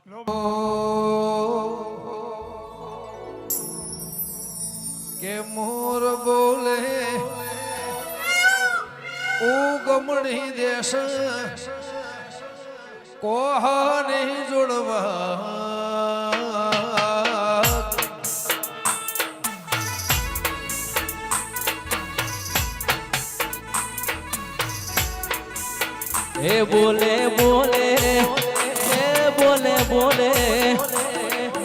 કે મોર બોલે ઉગમણી દેશ કોહાની જોડવા એ બોલે બોલે એ બોલે બોલે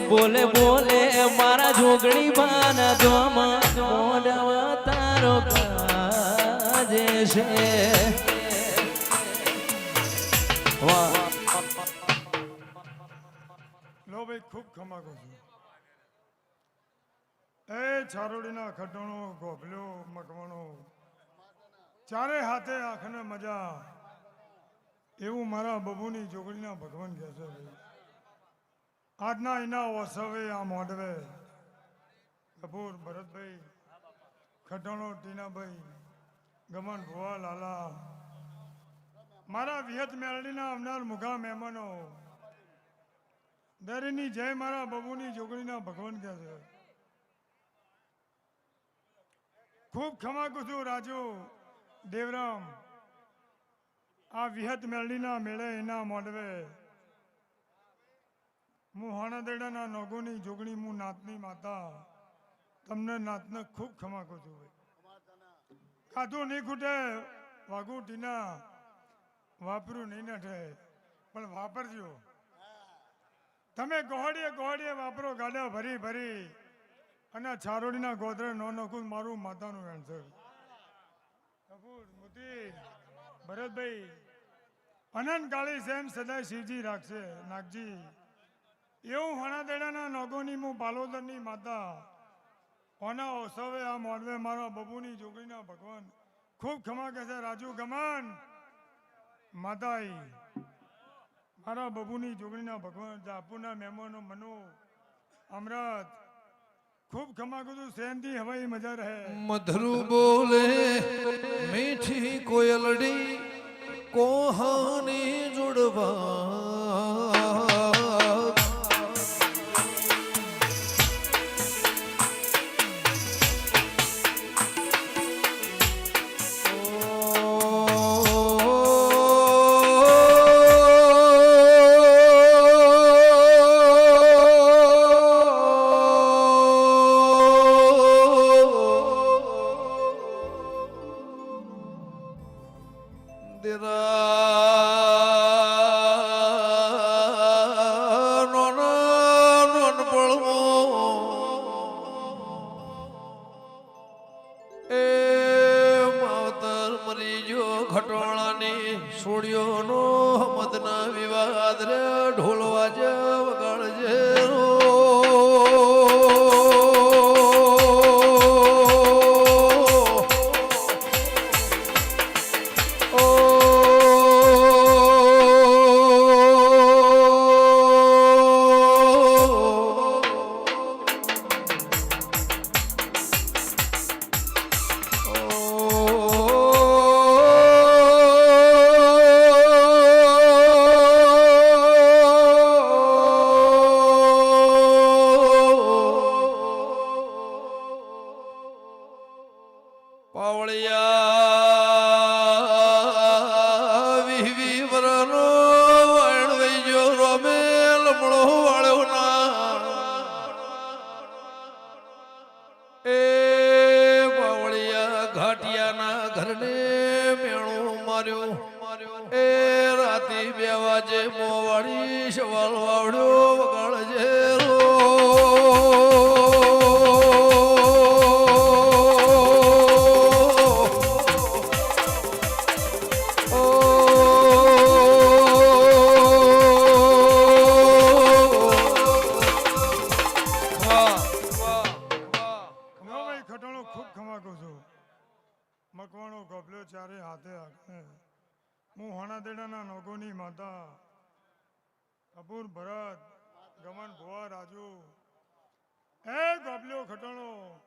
બોલે બોલે મારા જોગણી બાન જોમાં મોડવા તારો કાજે છે વાહ લો ભાઈ ખૂબ ખમાગો છું એ છારોડીના ખડોણો ગોભલ્યો મકવાણો ચારે હાથે આંખને મજા એવું મારા બબુની જોગણીના ભગવાન કહે છે આજના એના ઓસવે આ મોડવે કપૂર ભરતભાઈ ખડોણો ટીનાભાઈ ગમન ભુવા લાલા મારા વિહત મેળડીના આવનાર મુઘા મહેમાનો દરેની જય મારા બબુની જોગણીના ભગવાન કહે છે ખૂબ ખમાકું છું રાજુ દેવરામ આ વિહત મેળડીના મેળે એના મોડવે હું હાણાદેડાના નોગોની જોગણી હું નાતની માતા તમને નાતને ખૂબ ખમાકું છું કાધું નહીં ખૂટે વાઘું ટીના વાપરું નહીં નઠે પણ વાપરજો તમે ગોહડીએ ગોહડીએ વાપરો ગાડા ભરી ભરી અને છારોડીના ગોદરે નો નખું મારું માતાનું વેણસર કપૂર મોતી ભરતભાઈ અનંત કાળી સેમ સદાય શિવજી રાખશે નાગજી એવું હણાદેડાના નગોની હું બાલોદરની માતા ઓના ઓસવે આ મોડવે મારા બબુની જોગણીના ભગવાન ખૂબ ખમા કહે છે રાજુ ગમન માતાઈ મારા બબુની જોગણીના ભગવાન જાપુના મહેમાનો મનો અમૃત ખૂબ ખમા કીધું સેનથી હવાઈ મજા રહે મધરુ બોલે મીઠી કોયલડી કોહાની જોડવા છોડ્યોનો મદના વિવાદ રે ઢોલવા જ વગાડજે ઘાટિયાના ઘરને મેણું માર્યું એ રાતી 2 વાજે મોવાડી સવાલ વાવડ્યો વગાડજે મકવાણો ગોભલ્યો ચારે હાથે આંખને હું હાણાદેડાના નગોની માતા કપૂર ભરત ગમન ભુવા રાજુ એ ગોભલ્યો ખટાણો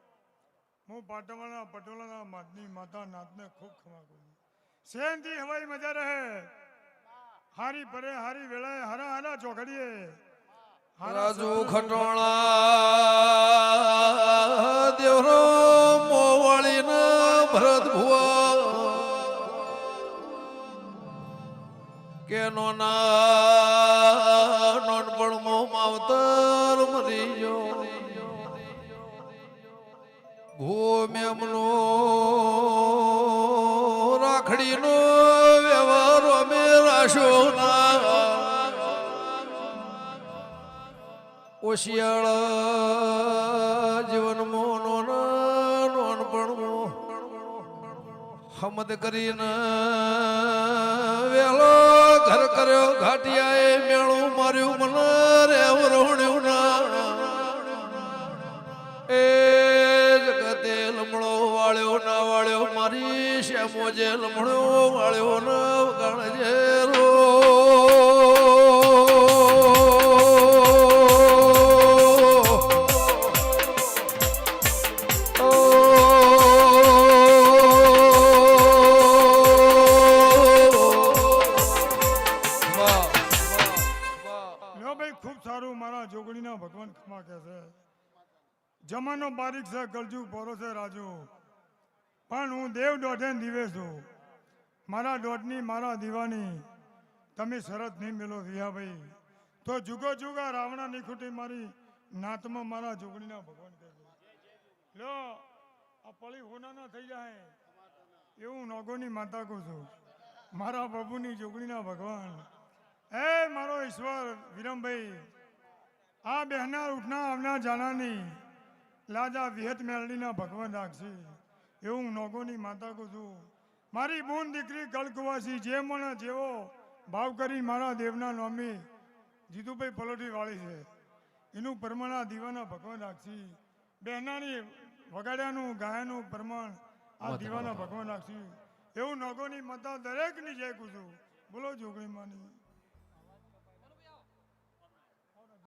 હું પાટવાના પટોલાના માતની માતા નાતને ખૂબ ખમા કરું સેનથી હવાઈ મજા રહે હારી પરે હારી વેળાએ હારા હારા ચોકડીએ રાજુ ખટોળા દેવરો મોવાળીના ભરત ભુવા કે નોનપણમાં માવતર મરી ગયો ભૂમ્યમનો રાખડીનો વ્યવહાર અમે રાશો ના ઓશિયાળા જીવનમાં નોનપણમાં હમદ કરીને વેલો ઘર કર્યો ઘાટિયાએ મેળું માર્યું મને રે વરોણ્યું ના એ જગતે લમણો વાળ્યો ના વાળ્યો મારી શ્યામોજે લમણો વાળ્યો ના ગણજે રો જોગણીના ભગવાન ખમા કહે છે જમાનો બારીક છે ગલજુ ભોરો છે રાજુ પણ હું દેવ દોઢે દીવે છું મારા દોઢની મારા દીવાની તમે શરત નહીં મેલો વિહાભાઈ તો જુગો જુગા રાવણા ની ખૂટી મારી નાતમાં મારા જોગણીના ભગવાન કહે છે લો આ પળી હોના ના થઈ જાય એવું નોગોની માતા કહું છું મારા બાબુની જોગણીના ભગવાન એ મારો ઈશ્વર વિરમભાઈ આ બહેના ઉઠના આવનાર જાનાની લાજા વિહત મેળડીના ભગવાન રાખશે એવું નોગોની માતા કહું છું મારી બોન દીકરી ગલકુવાસી જે મને જેવો ભાવ કરી મારા દેવના નોમી જીતુભાઈ પલોઠી વાળી છે એનું પરમાણા દીવાના ભગવાન રાખશે બહેનાની વગાડ્યાનું ગાયાનું પ્રમાણ આ દીવાના ભગવાન રાખશે એવું નોગોની માતા દરેકની જય કહું છું બોલો જોગણી માની